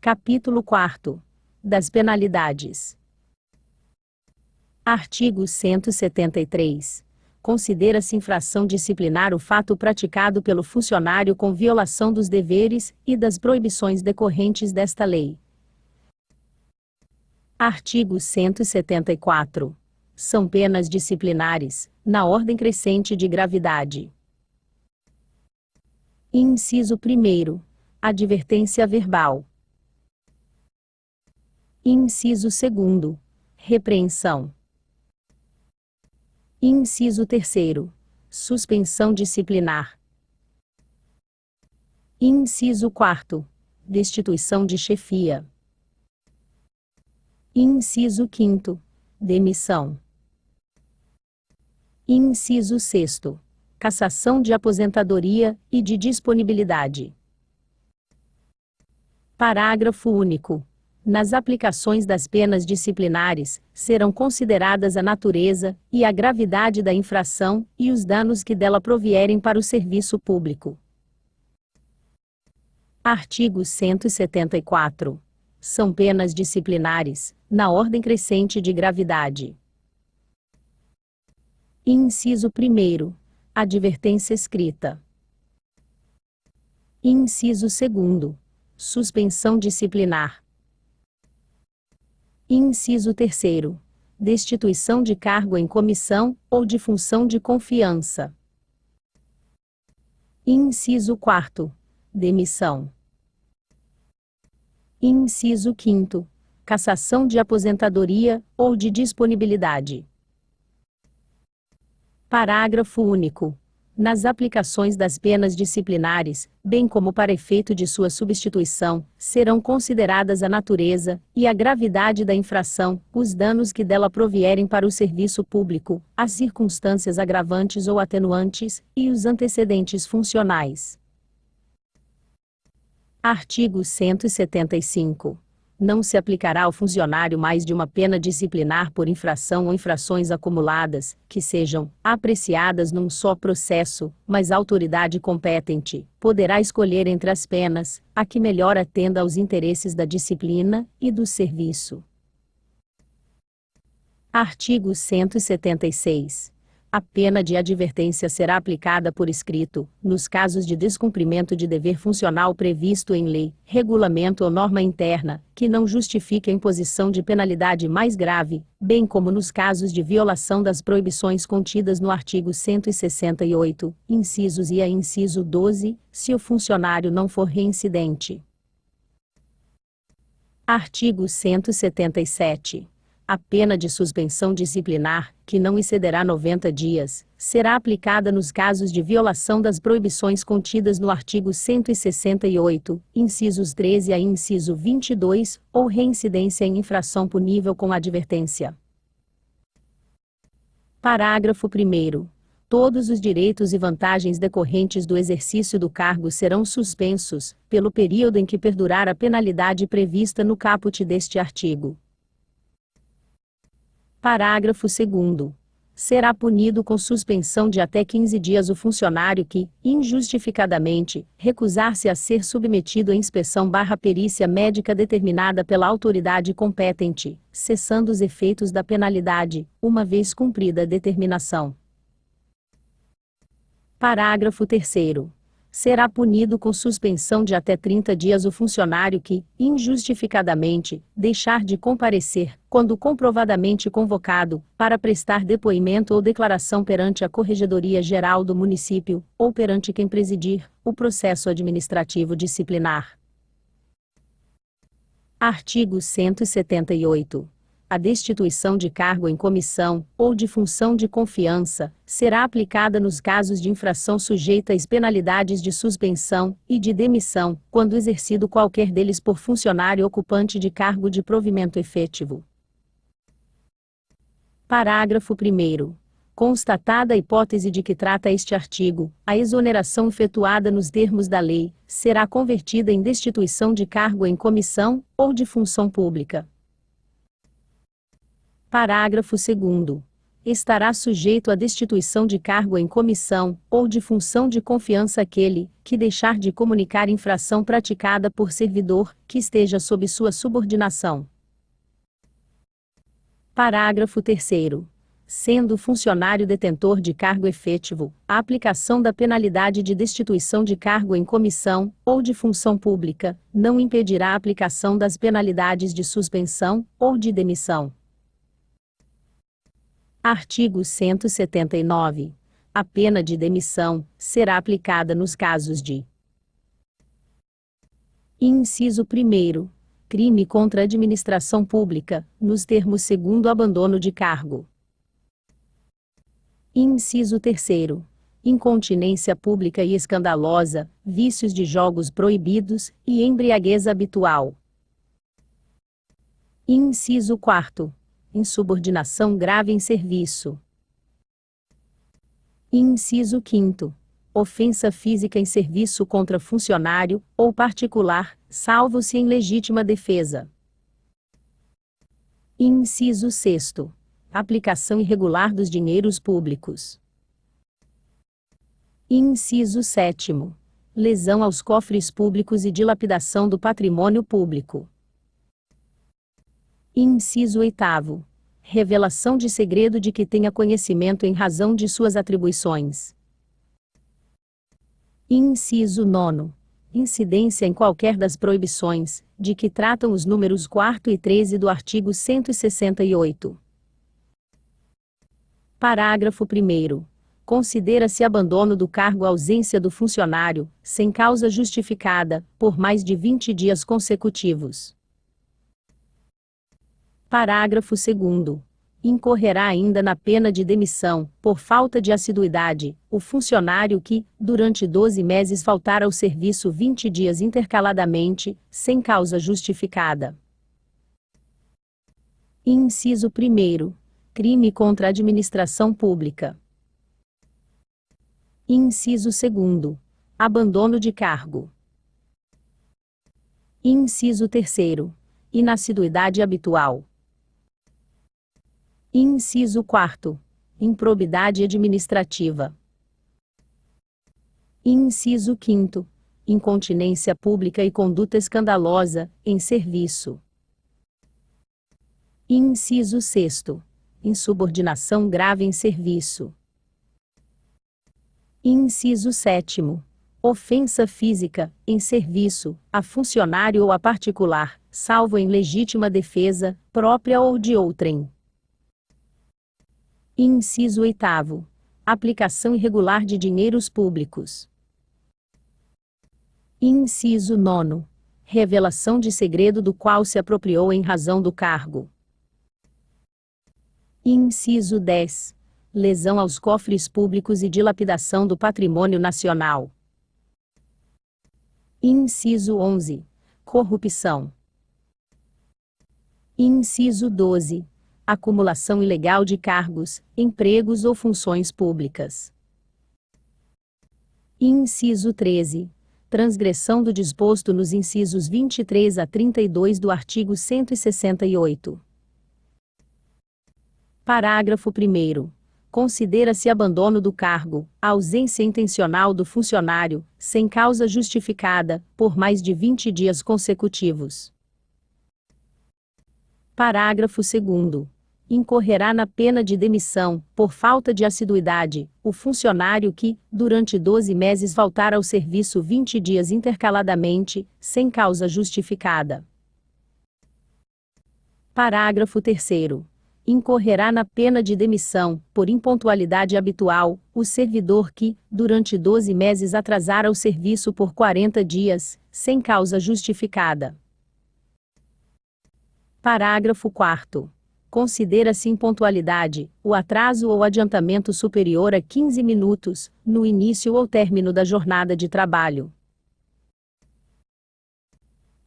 Capítulo 4. Das penalidades. Artigo 173. Considera-se infração disciplinar o fato praticado pelo funcionário com violação dos deveres e das proibições decorrentes desta lei. Artigo 174. São penas disciplinares, na ordem crescente de gravidade. Inciso 1º. Advertência verbal. Inciso 2º. Repreensão. Inciso 3º. Suspensão disciplinar. Inciso 4º. Destituição de chefia. Inciso 5º. Demissão. Inciso 6º. Cassação de aposentadoria e de disponibilidade. Parágrafo único. Nas aplicações das penas disciplinares, serão consideradas a natureza e a gravidade da infração e os danos que dela provierem para o serviço público. Artigo 174. São penas disciplinares, na ordem crescente de gravidade. Inciso 1º. Advertência escrita. Inciso 2º. Suspensão disciplinar. Inciso 3º. Destituição de cargo em comissão ou de função de confiança. Inciso 4º. Demissão. Inciso 5º. Cassação de aposentadoria ou de disponibilidade. Parágrafo único. Nas aplicações das penas disciplinares, bem como para efeito de sua substituição, serão consideradas a natureza e a gravidade da infração, os danos que dela provierem para o serviço público, as circunstâncias agravantes ou atenuantes, e os antecedentes funcionais. Artigo 175. Não se aplicará ao funcionário mais de uma pena disciplinar por infração ou infrações acumuladas, que sejam apreciadas num só processo, mas a autoridade competente poderá escolher entre as penas a que melhor atenda aos interesses da disciplina e do serviço. Artigo 176. A pena de advertência será aplicada por escrito, nos casos de descumprimento de dever funcional previsto em lei, regulamento ou norma interna, que não justifique a imposição de penalidade mais grave, bem como nos casos de violação das proibições contidas no artigo 168, incisos I a inciso 12, se o funcionário não for reincidente. Artigo 177. A pena de suspensão disciplinar, que não excederá 90 dias, será aplicada nos casos de violação das proibições contidas no artigo 168, incisos 13 a inciso 22, ou reincidência em infração punível com advertência. Parágrafo 1º. Todos os direitos e vantagens decorrentes do exercício do cargo serão suspensos, pelo período em que perdurar a penalidade prevista no caput deste artigo. Parágrafo 2º. Será punido com suspensão de até 15 dias o funcionário que, injustificadamente, recusar-se a ser submetido à inspeção/perícia médica determinada pela autoridade competente, cessando os efeitos da penalidade, uma vez cumprida a determinação. Parágrafo 3º. Será punido com suspensão de até 30 dias o funcionário que, injustificadamente, deixar de comparecer, quando comprovadamente convocado, para prestar depoimento ou declaração perante a Corregedoria Geral do município, ou perante quem presidir o processo administrativo disciplinar. Artigo 178. A destituição de cargo em comissão, ou de função de confiança, será aplicada nos casos de infração sujeita às penalidades de suspensão e de demissão, quando exercido qualquer deles por funcionário ocupante de cargo de provimento efetivo. Parágrafo 1º. Constatada a hipótese de que trata este artigo, a exoneração efetuada nos termos da lei, será convertida em destituição de cargo em comissão, ou de função pública. Parágrafo 2º. estará sujeito à destituição de cargo em comissão, ou de função de confiança aquele, que deixar de comunicar infração praticada por servidor, que esteja sob sua subordinação. Parágrafo 3º. Sendo o funcionário detentor de cargo efetivo, a aplicação da penalidade de destituição de cargo em comissão, ou de função pública, não impedirá a aplicação das penalidades de suspensão, ou de demissão. Artigo 179. A pena de demissão será aplicada nos casos de: inciso 1º. Crime contra a administração pública, nos termos segundo abandono de cargo. Inciso 3º. Incontinência pública e escandalosa, vícios de jogos proibidos, e embriaguez habitual. Inciso 4º. Insubordinação grave em serviço. Inciso 5º. Ofensa física em serviço contra funcionário, ou particular, salvo-se em legítima defesa. Inciso 6º. Aplicação irregular dos dinheiros públicos. Inciso 7º. Lesão aos cofres públicos e dilapidação do patrimônio público. Inciso 8º. Revelação de segredo de que tenha conhecimento em razão de suas atribuições. Inciso 9º. Incidência em qualquer das proibições, de que tratam os números 4º e 13 do artigo 168. Parágrafo 1º. Considera-se abandono do cargo a ausência do funcionário, sem causa justificada, por mais de 20 dias consecutivos. Parágrafo 2º. Incorrerá ainda na pena de demissão, por falta de assiduidade, o funcionário que, durante 12 meses faltar ao serviço 20 dias intercaladamente, sem causa justificada. Inciso 1º. Crime contra a administração pública. Inciso 2º. Abandono de cargo. Inciso 3º. Inassiduidade habitual. Inciso 4º. Improbidade administrativa. Inciso 5º. Incontinência pública e conduta escandalosa, em serviço. Inciso 6º. Insubordinação grave em serviço. Inciso 7º. Ofensa física, em serviço, a funcionário ou a particular, salvo em legítima defesa, própria ou de outrem. Inciso 8º. Aplicação irregular de dinheiros públicos. Inciso 9º. Revelação de segredo do qual se apropriou em razão do cargo. Inciso 10. Lesão aos cofres públicos e dilapidação do patrimônio nacional. Inciso 11. Corrupção. Inciso 12. Acumulação ilegal de cargos, empregos ou funções públicas. Inciso 13. Transgressão do disposto nos incisos 23 a 32 do artigo 168. Parágrafo 1º. Considera-se abandono do cargo, a ausência intencional do funcionário, sem causa justificada, por mais de 20 dias consecutivos. Parágrafo 2º. Incorrerá na pena de demissão, por falta de assiduidade, o funcionário que, durante 12 meses faltar ao serviço 20 dias intercaladamente, sem causa justificada. Parágrafo 3º. Incorrerá na pena de demissão, por impontualidade habitual, o servidor que, durante 12 meses atrasar ao serviço por 40 dias, sem causa justificada. Parágrafo 4º. Considera-se impontualidade, o atraso ou adiantamento superior a 15 minutos, no início ou término da jornada de trabalho.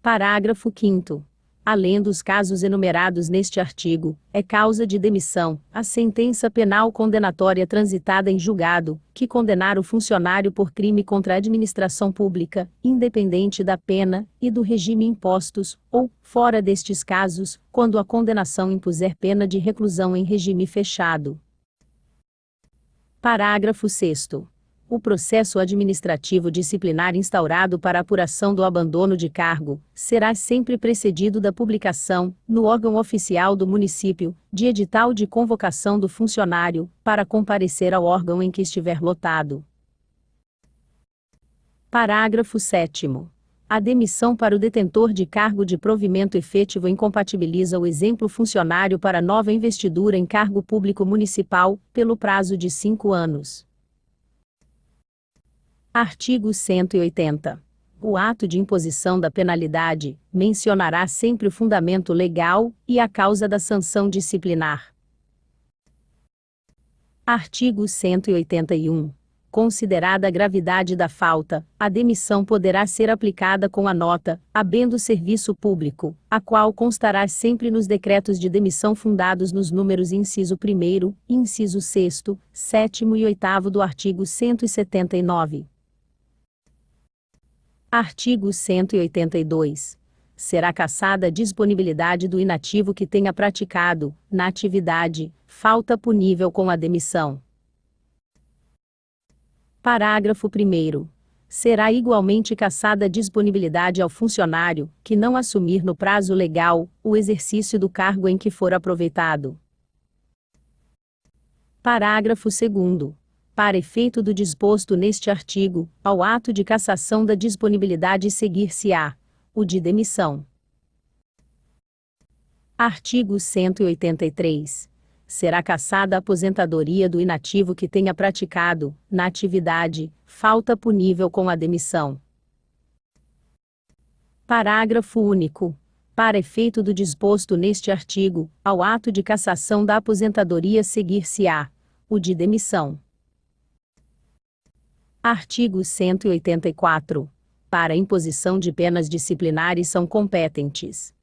Parágrafo 5º. Além dos casos enumerados neste artigo, é causa de demissão a sentença penal condenatória transitada em julgado, que condenar o funcionário por crime contra a administração pública, independente da pena e do regime impostos, ou, fora destes casos, quando a condenação impuser pena de reclusão em regime fechado. Parágrafo 6º. O processo administrativo disciplinar instaurado para apuração do abandono de cargo será sempre precedido da publicação, no órgão oficial do município, de edital de convocação do funcionário, para comparecer ao órgão em que estiver lotado. Parágrafo 7º. A demissão para o detentor de cargo de provimento efetivo incompatibiliza o exemplo funcionário para nova investidura em cargo público municipal, pelo prazo de 5 anos. Artigo 180. O ato de imposição da penalidade mencionará sempre o fundamento legal e a causa da sanção disciplinar. Artigo 181. Considerada a gravidade da falta, a demissão poderá ser aplicada com a nota, havendo serviço público, a qual constará sempre nos decretos de demissão fundados nos números inciso 1º, inciso 6º, 7º e 8º do artigo 179. Artigo 182. Será cassada a disponibilidade do inativo que tenha praticado, na atividade, falta punível com a demissão. Parágrafo 1º. Será igualmente cassada a disponibilidade ao funcionário, que não assumir no prazo legal, o exercício do cargo em que for aproveitado. Parágrafo 2º. Para efeito do disposto neste artigo, ao ato de cassação da disponibilidade seguir-se-á o de demissão. Artigo 183. Será cassada a aposentadoria do inativo que tenha praticado, na atividade, falta punível com a demissão. Parágrafo único. Para efeito do disposto neste artigo, ao ato de cassação da aposentadoria seguir-se-á o de demissão. Artigo 184. Para a imposição de penas disciplinares são competentes: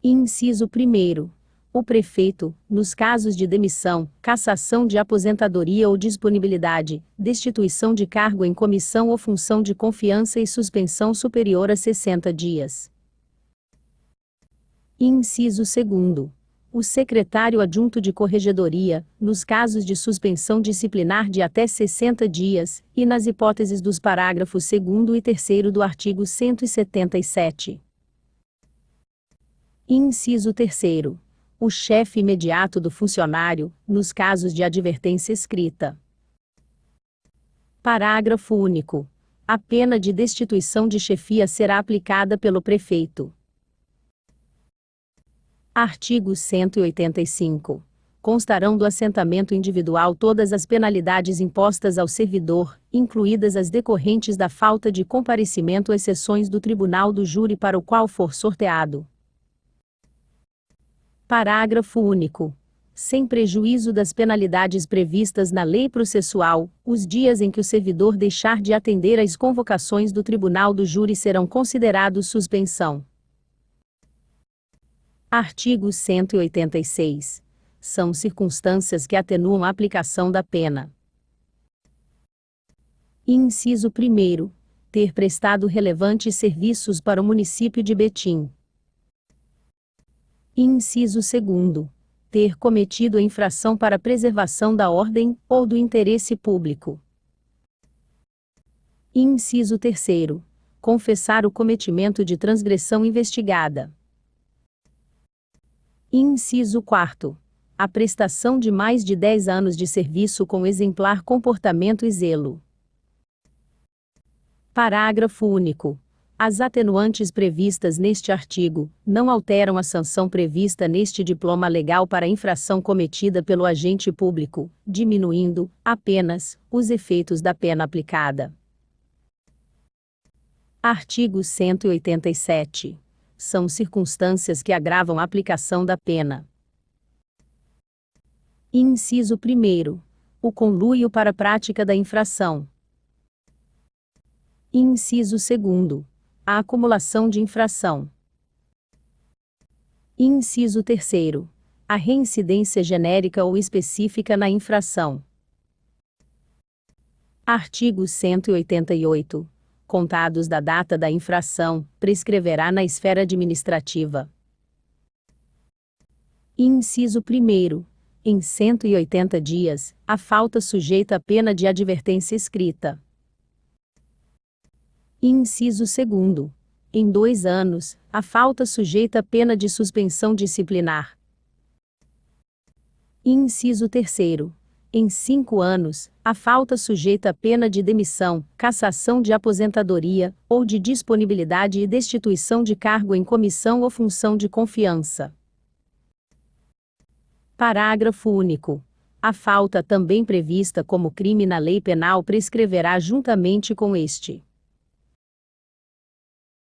inciso 1º. O prefeito, nos casos de demissão, cassação de aposentadoria ou disponibilidade, destituição de cargo em comissão ou função de confiança e suspensão superior a 60 dias. Inciso 2º. O secretário adjunto de corregedoria, nos casos de suspensão disciplinar de até 60 dias, e nas hipóteses dos parágrafos 2º e 3º do artigo 177. Inciso 3º. O chefe imediato do funcionário, nos casos de advertência escrita. Parágrafo único. A pena de destituição de chefia será aplicada pelo prefeito. Artigo 185. Constarão do assentamento individual todas as penalidades impostas ao servidor, incluídas as decorrentes da falta de comparecimento às sessões do tribunal do júri para o qual for sorteado. Parágrafo único. Sem prejuízo das penalidades previstas na lei processual, os dias em que o servidor deixar de atender às convocações do tribunal do júri serão considerados suspensão. Artigo 186. São circunstâncias que atenuam a aplicação da pena: inciso 1º. Ter prestado relevantes serviços para o município de Betim. Inciso 2º. Ter cometido a infração para preservação da ordem ou do interesse público. Inciso 3º. Confessar o cometimento de transgressão investigada. Inciso 4º. A prestação de mais de 10 anos de serviço com exemplar comportamento e zelo. Parágrafo único. As atenuantes previstas neste artigo não alteram a sanção prevista neste diploma legal para a infração cometida pelo agente público, diminuindo, apenas, os efeitos da pena aplicada. Artigo 187. São circunstâncias que agravam a aplicação da pena: inciso 1º. O conluio para a prática da infração. Inciso 2º. A acumulação de infração. Inciso 3º. A reincidência genérica ou específica na infração. Artigo 188. Contados da data da infração, prescreverá na esfera administrativa. Inciso 1º. Em 180 dias, a falta sujeita a pena de advertência escrita. Inciso 2º. Em 2 anos, a falta sujeita a pena de suspensão disciplinar. Inciso 3º. Em 5 anos, a falta sujeita a pena de demissão, cassação de aposentadoria, ou de disponibilidade e destituição de cargo em comissão ou função de confiança. Parágrafo único. A falta também prevista como crime na lei penal prescreverá juntamente com este.